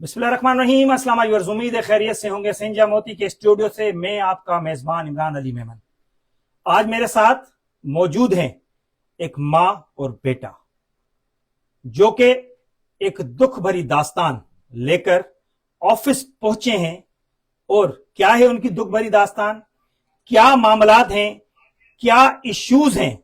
बिस्मिल्लाहिर्रहमानिर्रहीम। अस्सलाम वालेकुम। उम्मीद है खैरियत से होंगे। सिंजा मोती के स्टूडियो से मैं आपका मेजबान इमरान अली मेमन। आज मेरे साथ मौजूद हैं एक माँ और बेटा जो कि एक दुख भरी दास्तान लेकर ऑफिस पहुंचे हैं। और क्या है उनकी दुख भरी दास्तान, क्या मामलात हैं, क्या इश्यूज हैं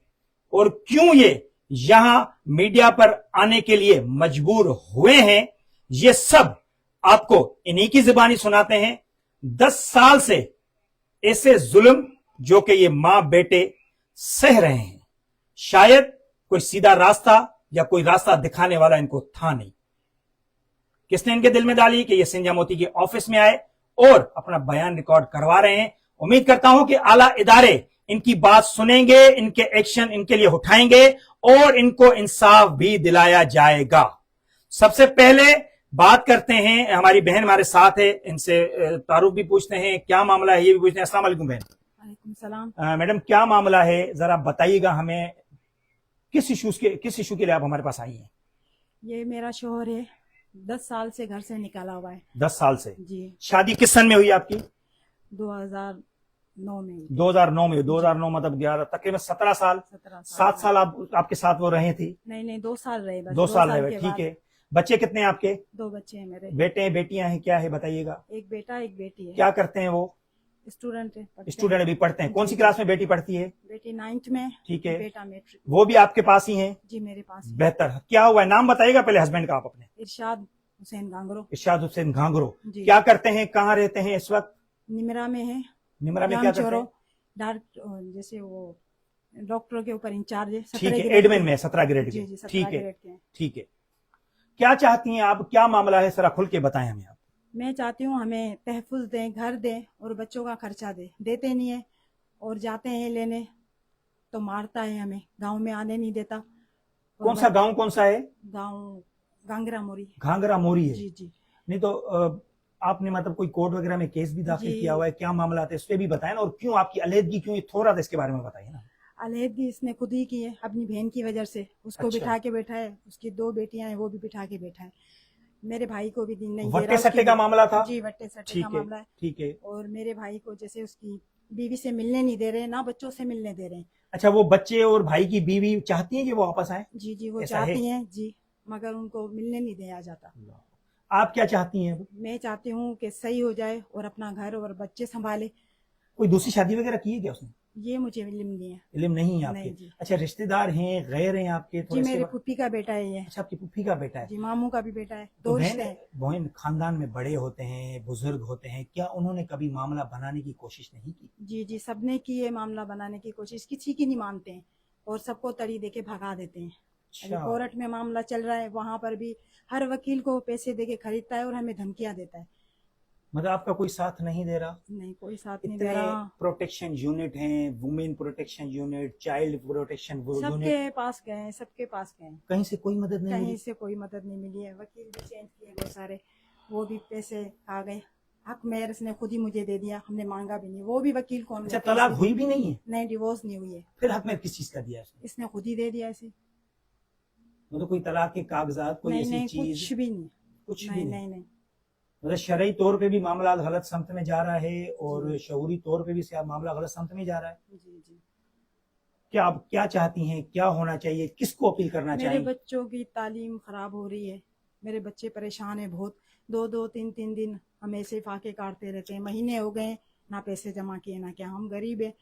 और क्यों ये यहां मीडिया पर आने के लिए मजबूर हुए हैं, ये सब आपको इन्हीं की जुबानी सुनाते हैं। 10 साल से ऐसे जुल्म जो कि ये मां बेटे सह रहे हैं, शायद कोई सीधा रास्ता या कोई रास्ता दिखाने वाला इनको था नहीं। किसने इनके दिल में डाली कि ये सिंजा मोती के ऑफिस में आए और अपना बयान रिकॉर्ड करवा रहे हैं। उम्मीद करता हूं कि आला इदारे इनकी बात सुनेंगे, इनके एक्शन इनके लिए उठाएंगे और इनको इंसाफ भी दिलाया जाएगा। सबसे पहले बात करते हैं, हमारी बहन हमारे साथ है, इनसे तारुफ भी पूछते हैं, क्या मामला है ये भी पूछते हैं। अस्सलाम वालेकुम बहन। वालेकुम सलाम। मैडम क्या मामला है, जरा बताइएगा हमें, किस इशू के लिए आप हमारे पास आई हैं? ये मेरा शोहर है, 10 साल से घर से निकाला हुआ है। 10 साल से जी। शादी किस सन में हुई आपकी? 2009 में हुई। 2009 में। 2009 मतलब 11 तकरीबन 17 साल। 7 साल आपके साथ वो रहे थी? नहीं 2 साल रहे बस। 2 साल रहे, ठीक है। बच्चे कितने हैं आपके? 2 बच्चे हैं मेरे। बेटे हैं बेटियां हैं, क्या है बताइएगा? एक बेटा एक बेटी है। क्या करते हैं वो? स्टूडेंट है, स्टूडेंट अभी पढ़ते हैं। कौन सी क्लास में बेटी पढ़ती है? बेटी 9th में, ठीक है। बेटा मैट्रिक। वो भी आपके पास ही हैं? जी मेरे पास। बेहतर। क्या हुआ है, नाम बताइएगा पहले हस्बैंड का आप अपने। इरशाद हुसैन गांगरो। इरशाद हुसैन गांगरो। जी। क्या करते हैं, कहाँ रहते हैं इस वक्त? निमरा में है। निमरा में क्या करते हैं? जैसे वो डॉक्टर के ऊपर इंचार्ज है। ठीक है, एडमिन में 17 ग्रेड के। ठीक है, ठीक है। क्या चाहती हैं आप, क्या मामला है, जरा खुल के बताएं हमें आप। मैं चाहती हूँ हमें तहफ़्फ़ुज़ दें, घर दें और बच्चों का खर्चा देते नहीं है। और जाते हैं लेने तो मारता है, हमें गांव में आने नहीं देता। कौन सा गांव, कौन सा है? गांव घांगरा मोरी। घांगरा मोरी है? जी जी। नहीं तो आपने मतलब कोई कोर्ट वगैरह में केस भी दाखिल किया हुआ है, क्या मामला है, इस पे भी बताएं ना। और क्यों आपकी अलहदगी क्यों, थोड़ा सा इसके बारे में बताइए ना। अलहदगी इसने खुद ही की है, अपनी बहन की वजह से। उसको अच्छा। बिठा के बैठा है, उसकी 2 बेटियां हैं वो भी बिठा के बैठा है। मेरे भाई को भी दिन नहीं दे वट्टे रहा। सट्टे का मामला था? जी वट्टे सट्टे का मामला है। ठीक है। और मेरे भाई को जैसे उसकी बीवी से मिलने नहीं दे रहे, ना बच्चों से मिलने दे रहे हैं। अच्छा, वो बच्चे और भाई की बीवी चाहती हैं कि वो वापस आए? जी जी, वो ऐसा चाहती हैं जी, मगर उनको मिलने नहीं दिया जाता। आप क्या चाहती हैं? मैं चाहती हूँ कि सही हो जाए और अपना घर और बच्चे संभाले। कोई दूसरी शादी वगैरह की है क्या उसने? ये मुझे इल्म नहीं है। इल्म नहीं है नहीं आपके? जी। अच्छा, रिश्तेदार हैं, गैर हैं आपके? जी थोड़े मेरे फूफी का बेटा है ये। अच्छा, आपकी फूफी का बेटा है? जी, मामू का भी बेटा है। तो 2 रिश्ते हैं। बहन खानदान में बड़े होते हैं, बुजुर्ग होते हैं, क्या उन्होंने कभी मामला बनाने की कोशिश नहीं की? जी जी, सबने की है मामला बनाने की कोशिश, किसी की नहीं मानते हैं और सबको तड़ी देके भगा देते हैं। अभी कोर्ट में मामला चल रहा है, वहां पर भी हर वकील को पैसे देके खरीदता है और हमें धमकियां देता है। मतलब आपका कोई साथ नहीं दे रहा? नहीं, कोई साथ नहीं दे रहा। प्रोटेक्शन यूनिट हैं, women protection unit, child protection unit, सबके पास गए, सबके पास गए, कहीं से कोई मदद नहीं कहीं मिली? से कोई मदद नहीं मिली है। वकील भी चेंज किए बहुत सारे, वो भी पैसे आ गए। हक मेयर इसने खुद ही मुझे दे दिया, हमने मांगा भी नहीं। वो भी वकील कौन? अच्छा, तलाक हुई भी नहीं है? नहीं, डिवोर्स नहीं हुई है। फिर हक मेयर किस चीज का दिया इसने खुद ही दे दिया ऐसे। मतलब कोई तलाक के कागजात, कोई ऐसी नहीं, चीज? कुछ भी नहीं, कुछ नहीं भी नहीं नहीं। मतलब शरई तौर पे भी मामला गलत समत में जा रहा है और शऊरी तौर पे भी मामला गलत समत में जा रहा है। जी जी। क्या आप क्या चाहती हैं, क्या होना चाहिए, किसको अपील करना चाहिए? मेरे बच्चों की तालीम खराब हो रही है, मेरे बच्चे परेशान है बहुत। 2-2 3-3 दिन हम ऐसे फाके काटते रहते हैं। महीने हो गए ना पैसे जमा किए ना क्या। हम गरीब है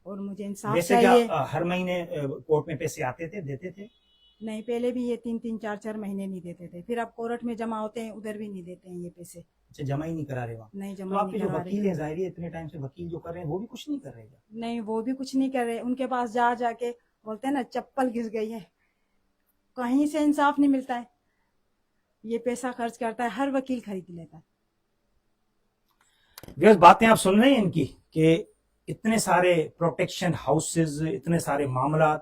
और मुझे इंसाफ चाहिए। हर महीने कोर्ट में पैसे आते थे, देते थे? नहीं, पहले भी ये 3-3 4-4 महीने नहीं देते थे। फिर अब कोर्ट में जमा होते हैं, उधर भी नहीं देते हैं ये पैसे। अच्छा, जमा ही नहीं करा रहे वहाँ? नहीं, तो जमा आपके नहीं जो करा वकील रहे। है, जाहिर है इतने टाइम से वकील जो कर रहे हैं वो भी कुछ नहीं कर रहे हैं? नहीं, वो भी कुछ नहीं कर रहे। उनके पास जा जाके बोलते हैं ना, चप्पल घिस गई है, कहीं से इंसाफ नहीं मिलता है। ये पैसा खर्च करता है, हर वकील खरीद लेता है। व्यस्त बातें आप सुन रहे हैं इनकी कि इतने सारे प्रोटेक्शन हाउसेस, इतने सारे मामला,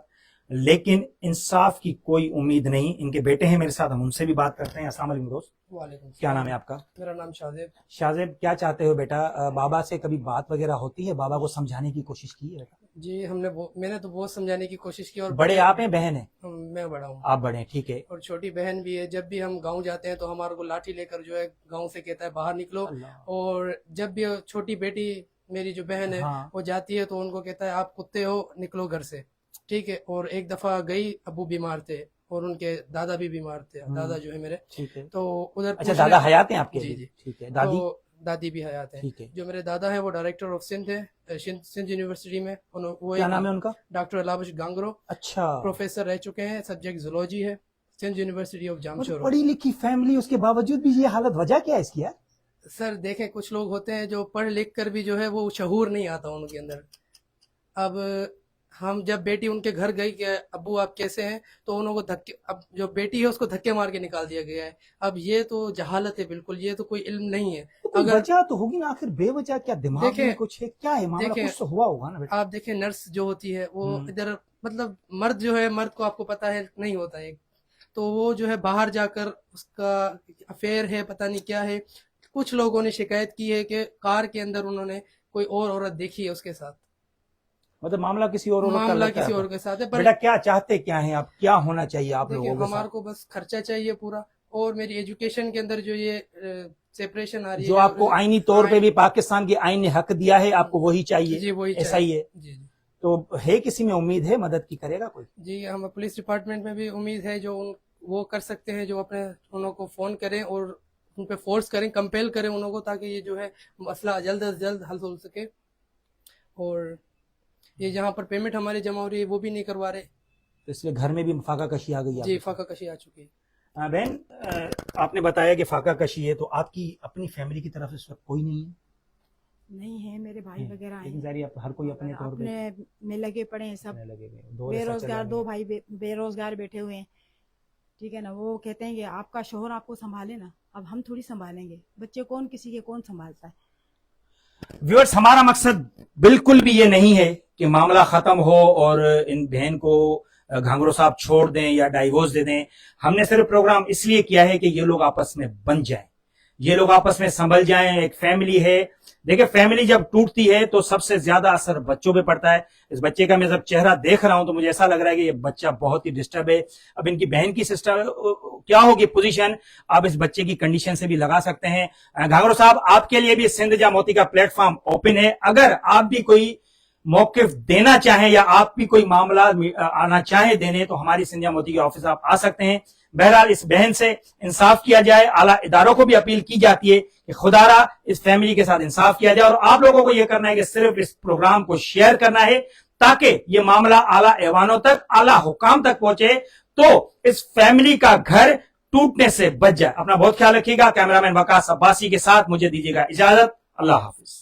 लेकिन इंसाफ की कोई उम्मीद नहीं। इनके बेटे हैं मेरे साथ, हम उनसे भी बात करते हैं। अस्सलाम वालेकुम दोस्त। वालेकुम। क्या नाम है आपका? मेरा नाम शाहजेब। शाहजेब, क्या चाहते हो बेटा? बाबा से कभी बात वगैरह होती है? बाबा को समझाने की कोशिश की है बेटा? جی میں نے تو بہت سمجھانے کی کوشش کی. اور بڑے آپ ہیں بہن ہیں؟ میں بڑا ہوں. آپ بڑے ہیں, ٹھیک ہے. اور چھوٹی بہن بھی ہے. جب بھی ہم گاؤں جاتے ہیں تو ہمارے کو لاٹھی لے کر جو ہے گاؤں سے کہتا ہے باہر نکلو. اور جب بھی چھوٹی بیٹی میری جو بہن ہے وہ جاتی ہے تو ان کو کہتا ہے آپ کتے ہو, نکلو گھر سے, ٹھیک ہے. اور ایک دفعہ گئی, ابو بیمار تھے اور ان کے دادا بھی بیمار تھے, دادا جو ہے میرے, تو ادھر. اچھا دادا حیات ہیں آپ کے؟ جی جی, ٹھیک ہے. دادی؟ دادی بھی حیات ہیں. ٹھیک ہے. جو میرے دادا ہیں وہ ڈائریکٹر آف سندھ ہے, سندھ یونیورسٹی میں. وہ کیا نام ہے ان کا؟ ڈاکٹر علابش گانگرو. اچھا. پروفیسر رہ چکے ہیں, سبجیکٹ زولوجی ہے, سندھ یونیورسٹی آف جامشورو. پڑھی لکھی فیملی, اس کے باوجود بھی یہ حالت, وجہ کیا ہے اس کی؟ سر دیکھیں, کچھ لوگ ہوتے ہیں جو پڑھ لکھ کر بھی جو ہے وہ شعور نہیں آتا ان کے اندر. اب ہم جب بیٹی ان کے گھر گئی کہ ابو آپ کیسے ہیں, تو انہوں کو دھکے, اب جو بیٹی ہے اس کو دھکے مار کے نکال دیا گیا ہے. اب یہ تو جہالت ہے بالکل, یہ تو کوئی علم نہیں ہے. اگر وجہ تو ہوگی نا آخر, بے وجہ کیا دماغ میں کچھ ہے, کیا ہے معاملہ, کچھ تو ہوا ہوگا نا. آپ دیکھیں نرس جو ہوتی ہے وہ ادھر, مطلب مرد جو ہے, مرد کو آپ کو پتا ہے نہیں ہوتا ہے, تو وہ جو ہے باہر جا کر اس کا افیئر ہے, پتہ نہیں کیا ہے. کچھ لوگوں نے شکایت کی ہے کہ کار کے اندر انہوں نے کوئی اور عورت دیکھی ہے اس کے ساتھ. مطلب معاملہ کسی اور کے ساتھ ہے. بیٹا کیا چاہتے کیا ہیں آپ, کیا ہونا چاہیے آپ لوگوں کو؟ ہمارے کو بس خرچہ چاہیے پورا, اور میری ایجوکیشن کے اندر جو یہ سیپریشن آ رہی ہے, جو آپ کو آئینی طور پہ بھی پاکستان کی آئین نے حق دیا ہے, آپ کو وہی چاہیے. جی وہی ایسا ہی ہے. جی جی. تو ہے کسی میں امید ہے مدد کی, کرے گا کوئی؟ جی ہم پولیس ڈپارٹمنٹ میں بھی امید ہے, جو وہ کر سکتے ہیں, جو اپنے انہوں کو فون کریں اور ان پہ فورس کریں, کمپیل کریں انہوں کو, تاکہ یہ جو ہے مسئلہ جلد از جلد حل ہو سکے. اور یہ جہاں پر پیمنٹ ہماری جمع ہو رہی ہے وہ بھی نہیں کروا رہے, تو اس لیے گھر میں بھی فاقہ کشی آ گئی. جی فاقہ کشی آ چکی ہے. بہن آپ نے بتایا کہ فاقہ کشی ہے, تو آپ کی اپنی فیملی کی طرف سے اس وقت کوئی نہیں ہے؟ نہیں ہے, میرے بھائی وغیرہ ہیں, ہر کوئی اپنے طور پہ میں لگے پڑے ہیں, سب بے روزگار, 2 بھائی بے روزگار بیٹھے ہوئے ہیں, ٹھیک ہے نا. وہ کہتے ہیں کہ آپ کا شوہر آپ کو سنبھالے نا, اب ہم تھوڑی سنبھالیں گے بچے, کون کسی کے کون سنبھالتا ہے. ویورز, ہمارا مقصد بالکل بھی یہ نہیں ہے کہ معاملہ ختم ہو اور ان بہن کو گھانگرو صاحب چھوڑ دیں یا ڈائیورس دے دیں. ہم نے صرف پروگرام اس لیے کیا ہے کہ یہ لوگ آپس میں بن جائیں, یہ لوگ آپس میں سنبھل جائیں. ایک فیملی ہے, دیکھیں فیملی جب ٹوٹتی ہے تو سب سے زیادہ اثر بچوں پہ پڑتا ہے. اس بچے کا میں جب چہرہ دیکھ رہا ہوں تو مجھے ایسا لگ رہا ہے کہ یہ بچہ بہت ہی ڈسٹرب ہے. اب ان کی بہن کی سسٹر کیا ہوگی پوزیشن, آپ اس بچے کی کنڈیشن سے بھی لگا سکتے ہیں. گھانگرو صاحب, آپ کے لیے بھی سندھ جا موتی کا پلیٹ فارم اوپن ہے. اگر آپ بھی کوئی موقف دینا چاہیں یا آپ بھی کوئی معاملہ آنا چاہیں دینے, تو ہماری سندھ جا موتی کے آفس آپ آ سکتے ہیں. بہرحال اس بہن سے انصاف کیا جائے. اعلیٰ اداروں کو بھی اپیل کی جاتی ہے کہ خدا را اس فیملی کے ساتھ انصاف کیا جائے. اور آپ لوگوں کو یہ کرنا ہے کہ صرف اس پروگرام کو شیئر کرنا ہے, تاکہ یہ معاملہ اعلیٰ ایوانوں تک, اعلیٰ حکام تک پہنچے, تو اس فیملی کا گھر ٹوٹنے سے بچ جائے. اپنا بہت خیال رکھیے گا. کیمرہ مین وقاص عباسی کے ساتھ مجھے دیجیے گا اجازت. اللہ حافظ.